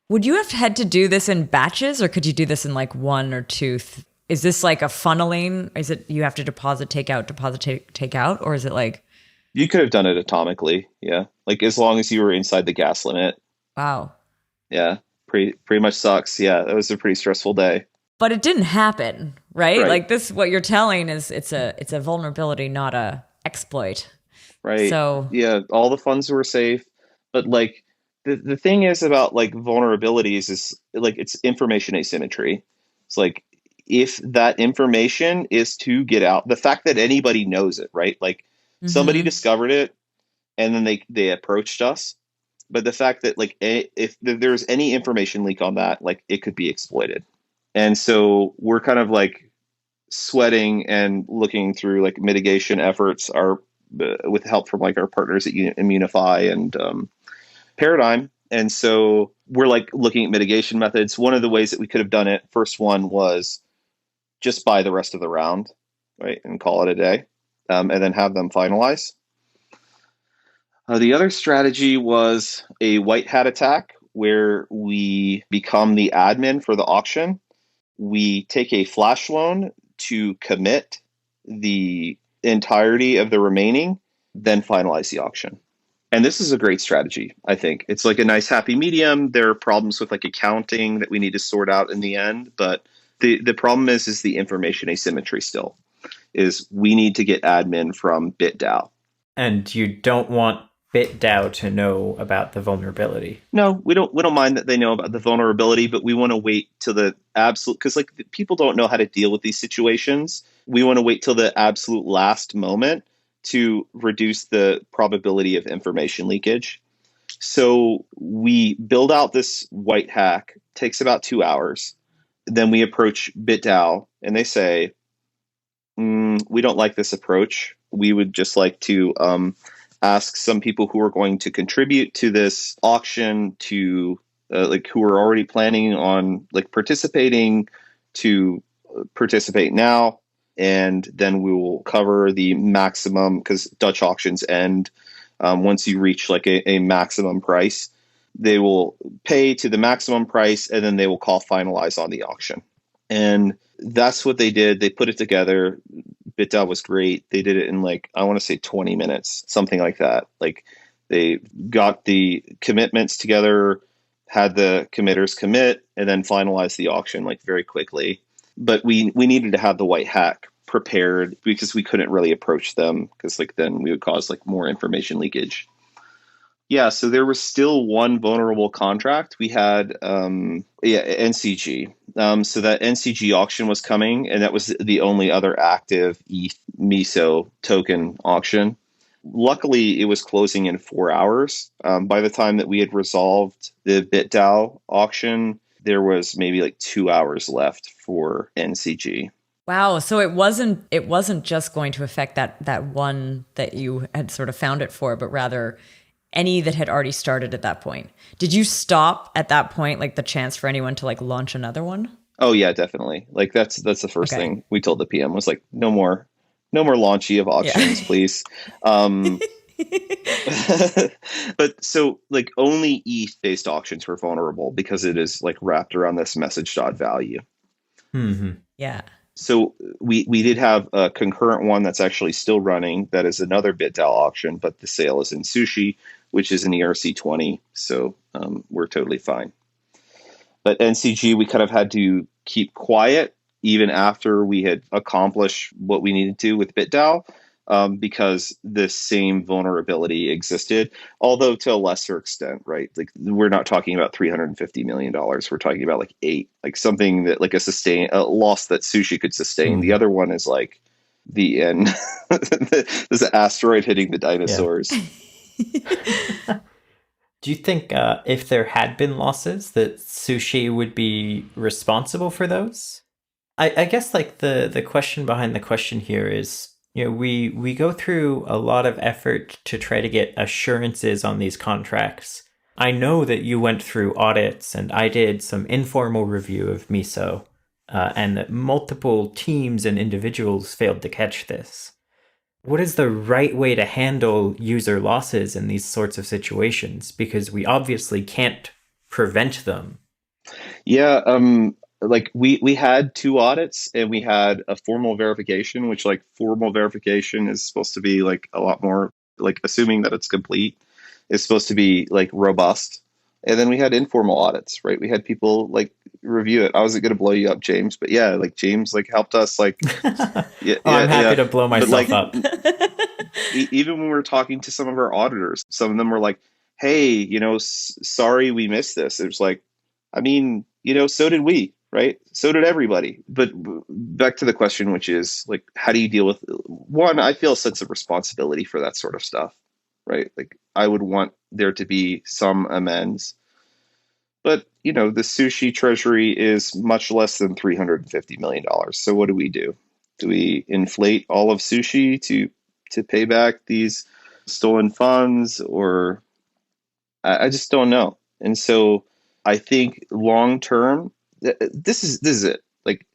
Would you have had to do this in batches, or could you do this in like one or two? Is this like a funneling? Is it you have to deposit, take out, take out? Or is it like... You could have done it atomically, yeah. Like, as long as you were inside the gas limit. Wow. Yeah, pretty much sucks. Yeah, that was a pretty stressful day. But it didn't happen, right? Like, this, what you're telling is it's a vulnerability, not a exploit. Right. So yeah, all the funds were safe. But like, the thing is about like vulnerabilities is like, it's information asymmetry. It's like, if that information is to get out, the fact that anybody knows it, right? Like, somebody discovered it and then they approached us. But the fact that like, if there's any information leak on that, like, it could be exploited. And so we're kind of like sweating and looking through like mitigation efforts with help from like our partners at Immunify and Paradigm. And so we're like looking at mitigation methods. One of the ways that we could have done it, first one was just buy the rest of the round, right, and call it a day, and then have them finalize. The other strategy was a white hat attack, where we become the admin for the auction. We take a flash loan to commit the entirety of the remaining, then finalize the auction. And this is a great strategy, I think. It's like a nice happy medium. There are problems with like accounting that we need to sort out in the end, but the problem is the information asymmetry still. Is we need to get admin from BitDAO. And you don't want BitDAO to know about the vulnerability. No, we don't mind that they know about the vulnerability, but we want to wait till the absolute, because like people don't know how to deal with these situations. We want to wait till the absolute last moment to reduce the probability of information leakage. So we build out this white hack, takes about 2 hours. Then we approach BitDAO and they say, we don't like this approach. We would just like to ask some people who are going to contribute to this auction to like who are already planning on like participating to participate now. And then we will cover the maximum, because Dutch auctions end once you reach like a maximum price. They will pay to the maximum price, and then they will call finalize on the auction. And that's what they did. They put it together. BitDAO was great. They did it in like, I want to say 20 minutes, something like that. Like they got the commitments together, had the committers commit, and then finalized the auction like very quickly. But we needed to have the white hat prepared because we couldn't really approach them, because like then we would cause like more information leakage. Yeah, so there was still one vulnerable contract. We had NCG. So that NCG auction was coming, and that was the only other active ETH MISO token auction. Luckily, it was closing in 4 hours. By the time that we had resolved the BitDAO auction, there was maybe like 2 hours left for NCG. Wow. So it wasn't just going to affect that one that you had sort of found it for, but rather any that had already started at that point. Did you stop at that point, like the chance for anyone to like launch another one? Oh yeah, definitely. Like that's the first thing we told the PM was like, no more launchy of auctions, please. But so like only ETH based auctions were vulnerable because it is like wrapped around this message.value. Mm-hmm. Yeah. So we did have a concurrent one that's actually still running. That is another BitDAO auction, but the sale is in Sushi, which is an ERC20. So we're totally fine. But NCG, we kind of had to keep quiet even after we had accomplished what we needed to with BitDAO, because the same vulnerability existed, although to a lesser extent, right? Like we're not talking about $350 million. We're talking about like 8, like something that like a loss that Sushi could sustain. The other one is like the end. There's an asteroid hitting the dinosaurs. Yeah. Do you think if there had been losses that Sushi would be responsible for those? I guess like the question behind the question here is, you know, we go through a lot of effort to try to get assurances on these contracts. I know that you went through audits, and I did some informal review of MISO, and that multiple teams and individuals failed to catch this. What is the right way to handle user losses in these sorts of situations? Because we obviously can't prevent them. Yeah, like we had 2 audits, and we had a formal verification, which like formal verification is supposed to be like a lot more, like assuming that it's complete, is supposed to be like robust. And then we had informal audits, right? We had people like review it. I wasn't going to blow you up, James, but yeah, like James like helped us like. I'm happy to blow myself like, up. Even when we were talking to some of our auditors, some of them were like, "Hey, you know, sorry we missed this." It was like, I mean, you know, so did we, right? So did everybody. But back to the question, which is like, how do you deal with one? I feel a sense of responsibility for that sort of stuff, right? Like I would want there to be some amends. But, you know, the Sushi treasury is much less than $350 million. So what do? Do we inflate all of Sushi to pay back these stolen funds? Or I just don't know. And so I think long term, this is it. Like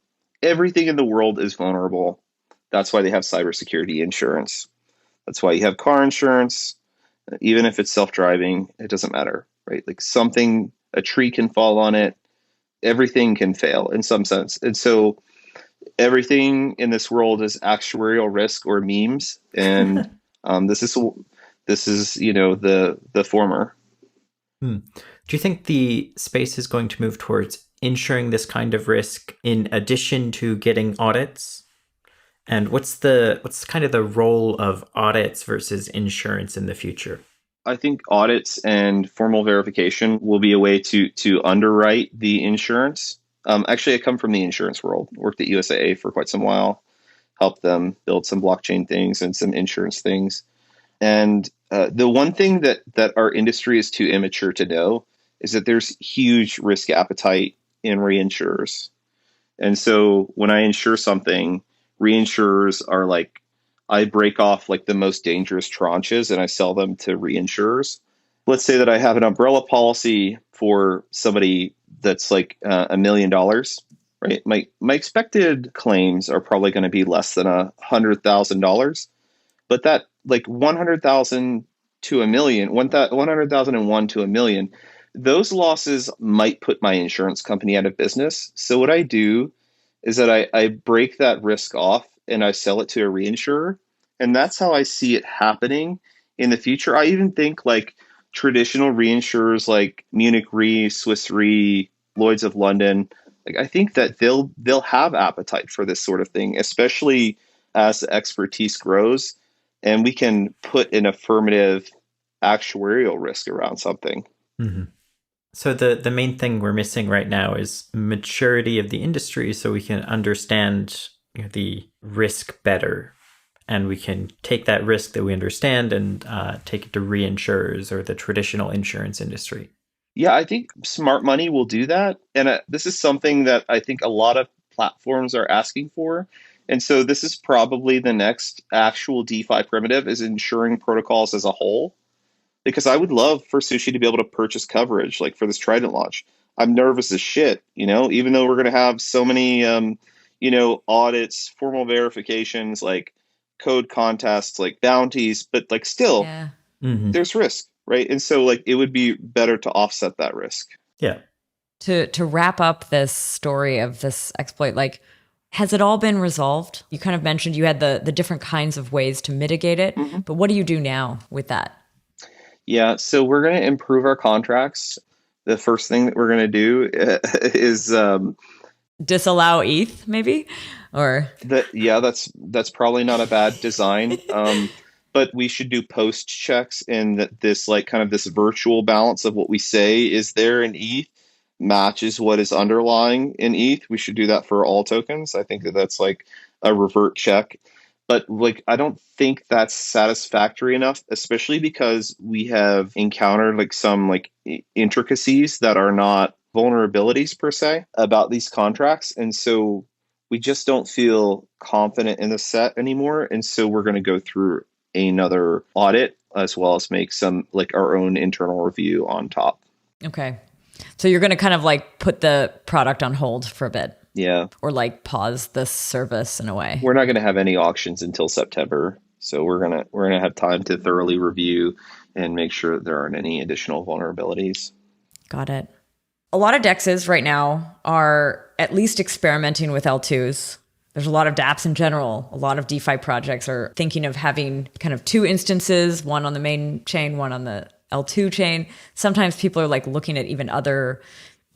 everything in the world is vulnerable. That's why they have cybersecurity insurance. That's why you have car insurance. Even if it's self-driving, it doesn't matter, right? Like a tree can fall on it. Everything can fail in some sense. And so everything in this world is actuarial risk or memes. And this is, you know, the former. Do you think the space is going to move towards insuring this kind of risk in addition to getting audits? And what's kind of the role of audits versus insurance in the future? I think audits and formal verification will be a way to underwrite the insurance. Actually, I come from the insurance world, worked at USAA for quite some while, helped them build some blockchain things and some insurance things. And the one thing that our industry is too immature to know is that there's huge risk appetite in reinsurers. And so when I insure something, reinsurers are like, I break off like the most dangerous tranches and I sell them to reinsurers. Let's say that I have an umbrella policy for somebody that's like $1 million, right? My expected claims are probably going to be less than $100,000, but that like 100,000 to a million, 100,001 to a million, those losses might put my insurance company out of business. So what I do is that I break that risk off and I sell it to a reinsurer. And that's how I see it happening in the future. I even think like traditional reinsurers like Munich Re, Swiss Re, Lloyd's of London, like I think that they'll have appetite for this sort of thing, especially as the expertise grows and we can put an affirmative actuarial risk around something. Mm-hmm. So the main thing we're missing right now is maturity of the industry, so we can understand the risk better, and we can take that risk that we understand and take it to reinsurers or the traditional insurance industry. Yeah, I think smart money will do that. And this is something that I think a lot of platforms are asking for. And so this is probably the next actual DeFi primitive, is insuring protocols as a whole. Because I would love for Sushi to be able to purchase coverage like for this Trident launch. I'm nervous as shit, even though we're going to have so many, audits, formal verifications, like code contests, like bounties, but like still there's risk, right? And so like it would be better to offset that risk. Yeah. To wrap up this story of this exploit, like, has it all been resolved? You kind of mentioned you had the different kinds of ways to mitigate it, but what do you do now with that? Yeah, so we're going to improve our contracts. The first thing that we're going to do is disallow ETH, maybe, or that's probably not a bad design. But we should do post checks, and that this like kind of this virtual balance of what we say is there in ETH matches what is underlying in ETH. We should do that for all tokens. I think that's like a revert check. But like, I don't think that's satisfactory enough, especially because we have encountered like some like intricacies that are not vulnerabilities per se about these contracts. And so we just don't feel confident in the set anymore. And so we're going to go through another audit as well as make some like our own internal review on top. Okay. So you're going to kind of like put the product on hold for a bit. Yeah. Or like pause this service in a way. We're not going to have any auctions until September. So we're going to have time to thoroughly review and make sure there aren't any additional vulnerabilities. Got it. A lot of DEXs right now are at least experimenting with L2s. There's a lot of dApps in general. A lot of DeFi projects are thinking of having kind of two instances, one on the main chain, one on the L2 chain. Sometimes people are like looking at even other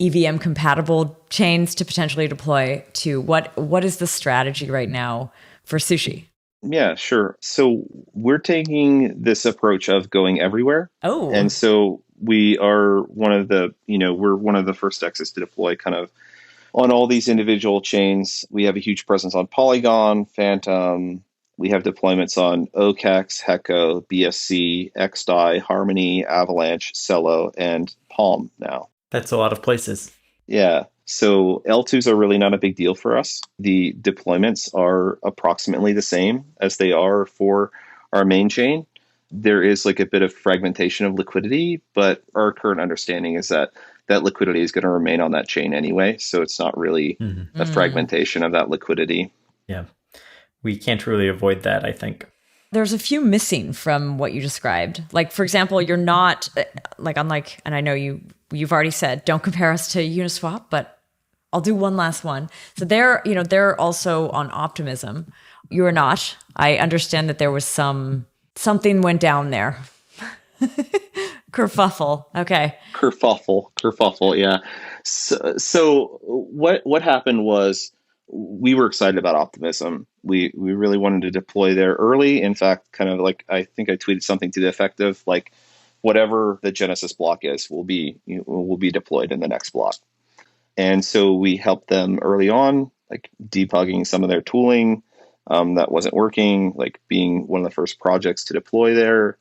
EVM compatible chains to potentially deploy to. What is the strategy right now for Sushi? Yeah, sure. So we're taking this approach of going everywhere. Oh. And so we are we're one of the first DEXs to deploy kind of on all these individual chains. We have a huge presence on Polygon, Phantom. We have deployments on OKEx, Hecko, BSC, XDAI, Harmony, Avalanche, Celo, and Palm now. That's a lot of places. Yeah. So L2s are really not a big deal for us. The deployments are approximately the same as they are for our main chain. There is like a bit of fragmentation of liquidity, but our current understanding is that liquidity is going to remain on that chain anyway. So it's not really a fragmentation of that liquidity. Yeah. We can't really avoid that, I think. There's a few missing from what you described. Like, for example, you're not like, unlike, and I know you've already said, don't compare us to Uniswap, but I'll do one last one. So they're also on Optimism. You are not. I understand that there was something went down there. Kerfuffle. Okay. Kerfuffle. Yeah. So what happened was we were excited about Optimism. We really wanted to deploy there early. In fact, kind of like, I think I tweeted something to the effect of like, whatever the Genesis block is will be deployed in the next block. And so we helped them early on, like debugging some of their tooling that wasn't working, like being one of the first projects to deploy there.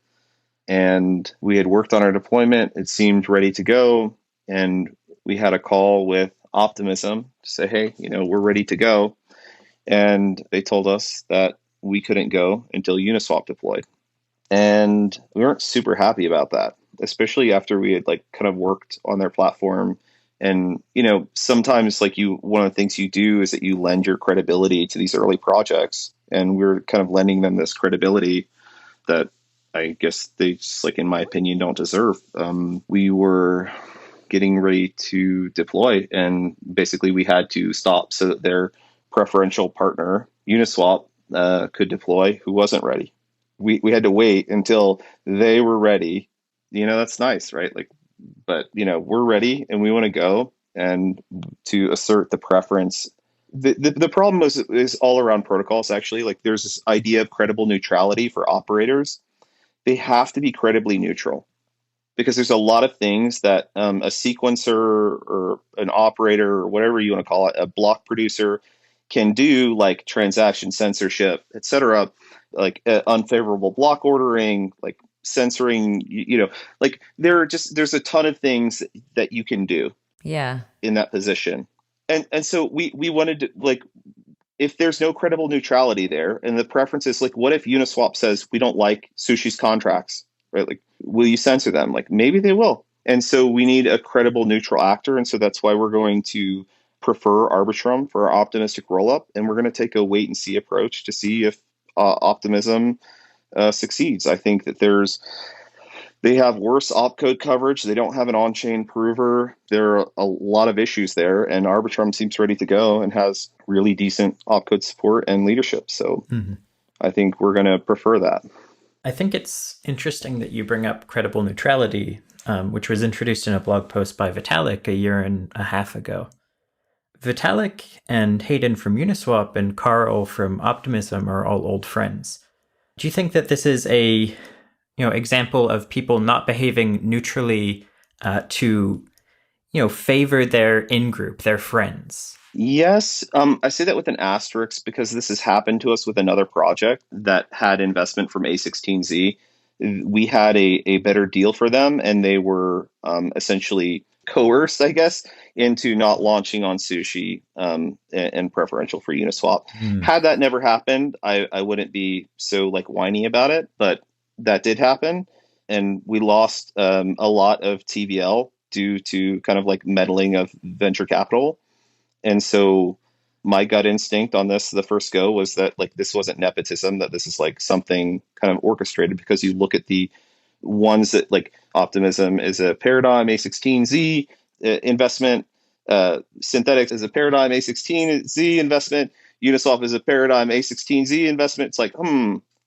And we had worked on our deployment. It seemed ready to go. And we had a call with Optimism to say, hey, we're ready to go. And they told us that we couldn't go until Uniswap deployed. And we weren't super happy about that, especially after we had like kind of worked on their platform. And, sometimes like one of the things you do is that you lend your credibility to these early projects. And we're kind of lending them this credibility that I guess they just, like, in my opinion, don't deserve. We were getting ready to deploy, and basically we had to stop so that their preferential partner, Uniswap, could deploy, who wasn't ready. We had to wait until they were ready. That's nice, right? Like, but we're ready and we want to go, and to assert the preference. The problem is all around protocols, actually. Like, there's this idea of credible neutrality for operators. They have to be credibly neutral, because there's a lot of things that a sequencer or an operator or whatever you want to call it, a block producer, can do, like transaction censorship, et cetera, like unfavorable block ordering, like censoring, like there's a ton of things that you can do in that position. And so we wanted to, like, if there's no credible neutrality there, and the preference is like, what if Uniswap says we don't like Sushi's contracts, right? Like, will you censor them? Like, maybe they will. And so we need a credible neutral actor. And so that's why we're going to prefer Arbitrum for our optimistic rollup. And we're going to take a wait and see approach to see if Optimism succeeds. I think that they have worse opcode coverage. They don't have an on-chain prover. There are a lot of issues there, and Arbitrum seems ready to go and has really decent opcode support and leadership. So I think we're going to prefer that. I think it's interesting that you bring up credible neutrality, which was introduced in a blog post by Vitalik a year and a half ago. Vitalik and Hayden from Uniswap and Carl from Optimism are all old friends. Do you think that this is a example of people not behaving neutrally to favor their in-group, their friends? Yes. I say that with an asterisk because this has happened to us with another project that had investment from A16Z. We had a better deal for them, and they were essentially coerced, I guess, into not launching on Sushi and preferential for Uniswap. Had that never happened, I wouldn't be so like whiny about it, but that did happen. And we lost a lot of TVL due to kind of like meddling of venture capital. And so my gut instinct on this, the first go, was that like this wasn't nepotism, that this is like something kind of orchestrated, because you look at the ones that, like, Optimism is a Paradigm A16Z investment, Synthetics is a Paradigm A16Z investment, Uniswap is a Paradigm A16Z investment. It's like,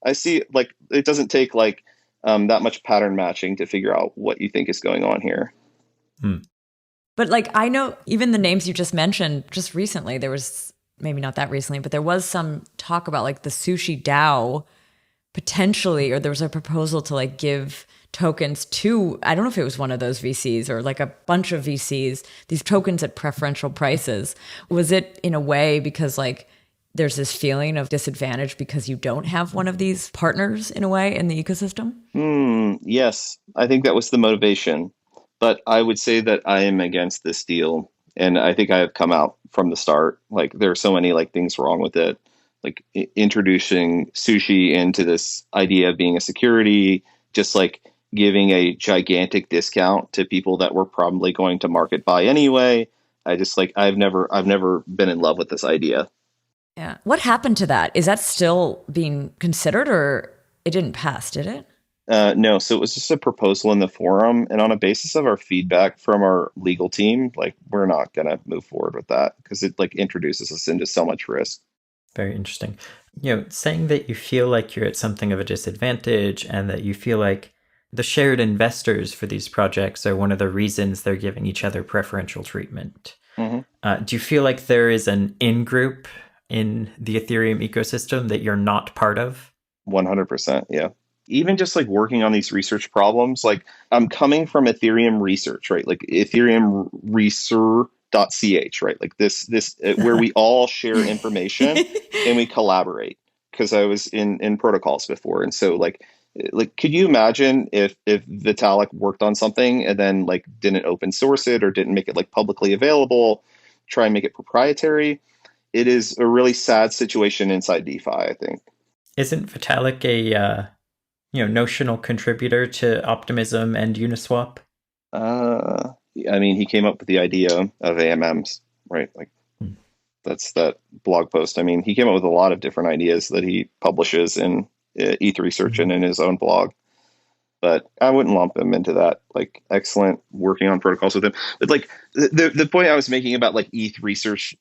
I see, like, it doesn't take like that much pattern matching to figure out what you think is going on here. But like, I know even the names you just mentioned, just recently, there was, maybe not that recently, but there was some talk about like the Sushi DAO potentially, or there was a proposal to like give tokens to, I don't know if it was one of those VCs or like a bunch of VCs, these tokens at preferential prices. Was it in a way because like there's this feeling of disadvantage because you don't have one of these partners in a way in the ecosystem? Yes, I think that was the motivation. But I would say that I am against this deal. And I think I have come out from the start. Like, there are so many like things wrong with it. Like introducing Sushi into this idea of being a security, just like giving a gigantic discount to people that were probably going to market buy anyway. I just like, I've never been in love with this idea. Yeah. What happened to that? Is that still being considered, or it didn't pass, did it? No, so it was just a proposal in the forum, and on a basis of our feedback from our legal team, like, we're not going to move forward with that because it like introduces us into so much risk. Very interesting. Saying that you feel like you're at something of a disadvantage and that you feel like the shared investors for these projects are one of the reasons they're giving each other preferential treatment. Do you feel like there is an in-group in the Ethereum ecosystem that you're not part of? 100%, yeah. Even just like working on these research problems, like I'm coming from Ethereum research, right? Like Ethereum research.ch, right? Like this where we all share information and we collaborate, because I was in protocols before. And so like, could you imagine if Vitalik worked on something and then like didn't open source it or didn't make it like publicly available, try and make it proprietary? It is a really sad situation inside DeFi, I think. Isn't Vitalik a notional contributor to Optimism and Uniswap? I mean, he came up with the idea of AMMs, right? Like that's that blog post. I mean, he came up with a lot of different ideas that he publishes in ETH Research and in his own blog. But I wouldn't lump him into that. Like, excellent working on protocols with him. But like the point I was making about like ETH research.ch,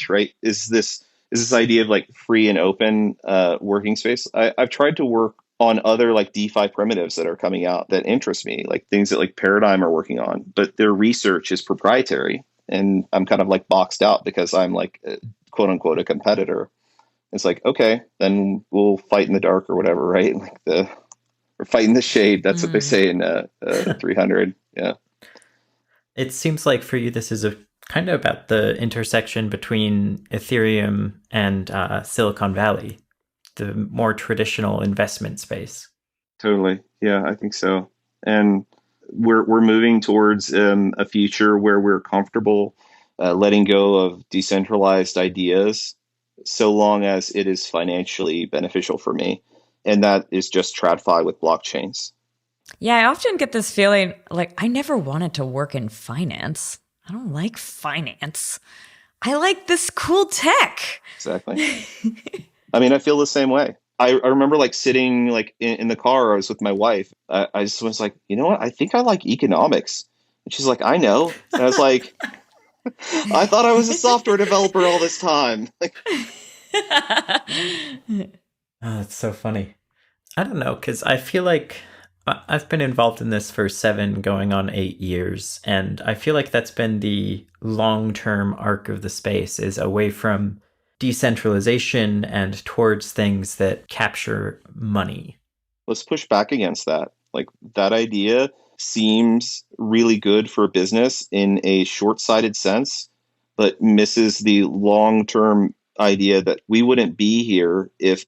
right, is this idea of like free and open working space. I've tried to work on other like DeFi primitives that are coming out that interest me, like things that like Paradigm are working on, but their research is proprietary, and I'm kind of like boxed out because I'm like quote unquote a competitor. It's like, okay, then we'll fight in the dark or whatever, right? Like or fight in the shade. That's what they say in 300. Yeah. It seems like for you, this is a kind of about the intersection between Ethereum and Silicon Valley, the more traditional investment space. Totally. Yeah, I think so. And we're moving towards a future where we're comfortable letting go of decentralized ideas so long as it is financially beneficial for me. And that is just TradFi with blockchains. Yeah, I often get this feeling like I never wanted to work in finance. I don't like finance. I like this cool tech. Exactly. I mean, I feel the same way. I remember like sitting like in the car. I was with my wife. I just was like, you know what? I think I like economics. And she's like, I know. And I was like, I thought I was a software developer all this time. Like, Oh, that's so funny. I don't know, because I feel like I've been involved in this for 7 going on 8 years, and I feel like that's been the long-term arc of the space, is away from decentralization and towards things that capture money. let's push back against that. Like, that idea seems really good for business in a short-sighted sense, but misses the long-term idea that we wouldn't be here if,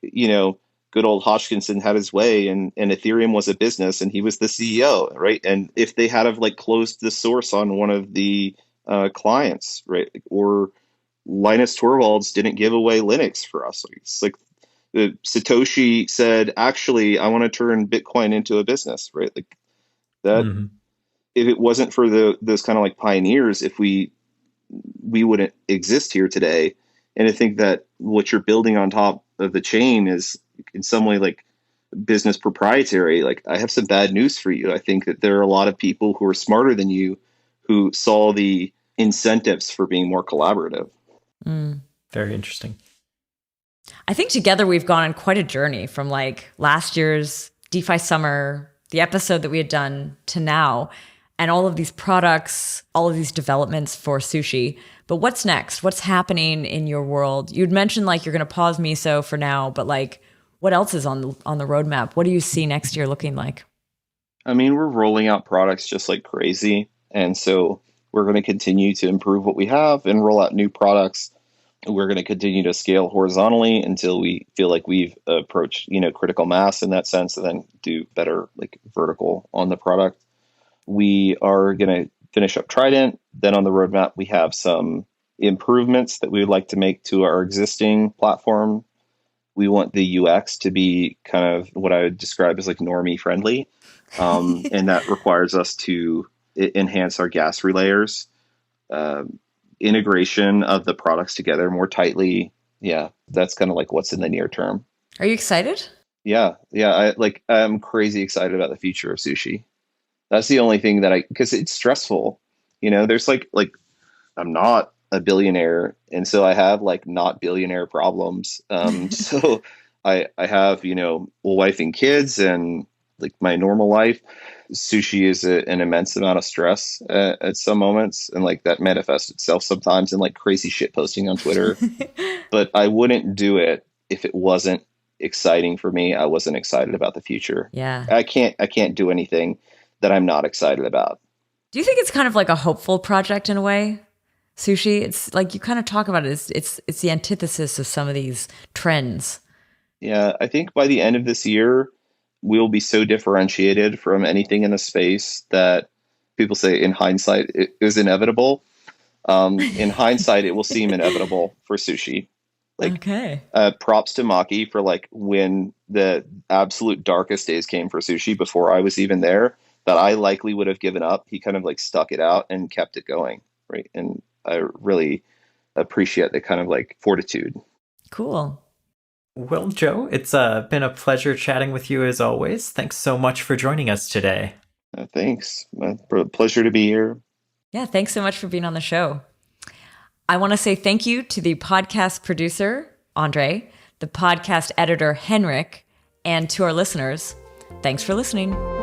good old Hodgkinson had his way and Ethereum was a business and he was the CEO, right? And if they had have like closed the source on one of the clients, right? Or Linus Torvalds didn't give away Linux for us. It's like Satoshi said, actually, I want to turn Bitcoin into a business, right? Like that. Mm-hmm. If it wasn't for those kind of like pioneers, if we wouldn't exist here today. And I think that what you're building on top of the chain is in some way like business proprietary. Like, I have some bad news for you. I think that there are a lot of people who are smarter than you who saw the incentives for being more collaborative. Very interesting. I think together we've gone on quite a journey from like last year's DeFi summer, the episode that we had done, to now, and all of these products, all of these developments for sushi. But what's next? What's happening in your world? You'd mentioned like you're going to pause MISO for now, but like what else is on the roadmap? What do you see next year looking like? I mean, we're rolling out products just like crazy. And so we're going to continue to improve what we have and roll out new products. We're going to continue to scale horizontally until we feel like we've approached, critical mass in that sense, and then do better like vertical on the product. We are going to finish up Trident. Then on the roadmap, we have some improvements that we would like to make to our existing platform. We want the UX to be kind of what I would describe as like normie friendly. And that requires us to enhance our gas relayers, integration of the products together more tightly. Yeah, that's kind of like what's in the near term. Are you excited? Yeah. I'm crazy excited about the future of sushi. That's the only thing because it's stressful. There's like I'm not a billionaire, and so I have like not billionaire problems. So I have, a wife and kids and like my normal life. Sushi is an immense amount of stress at some moments, and like that manifests itself sometimes in like crazy shit posting on Twitter. But I wouldn't do it if it wasn't exciting for me. I wasn't excited about the future. Yeah, I can't do anything that I'm not excited about. Do you think it's kind of like a hopeful project in a way? Sushi, it's like you kind of talk about it. It's the antithesis of some of these trends. Yeah, I think by the end of this year, we'll be so differentiated from anything in the space that people say in hindsight it was inevitable. In hindsight, it will seem inevitable for sushi. Okay. Props to Maki for like when the absolute darkest days came for sushi before I was even there, that I likely would have given up. He kind of like stuck it out and kept it going, right? And I really appreciate the kind of like fortitude. Cool. Well, Joe, it's been a pleasure chatting with you as always. Thanks so much for joining us today. Thanks. Pleasure to be here. Yeah, thanks so much for being on the show. I want to say thank you to the podcast producer, Andre, the podcast editor, Henrik, and to our listeners. Thanks for listening.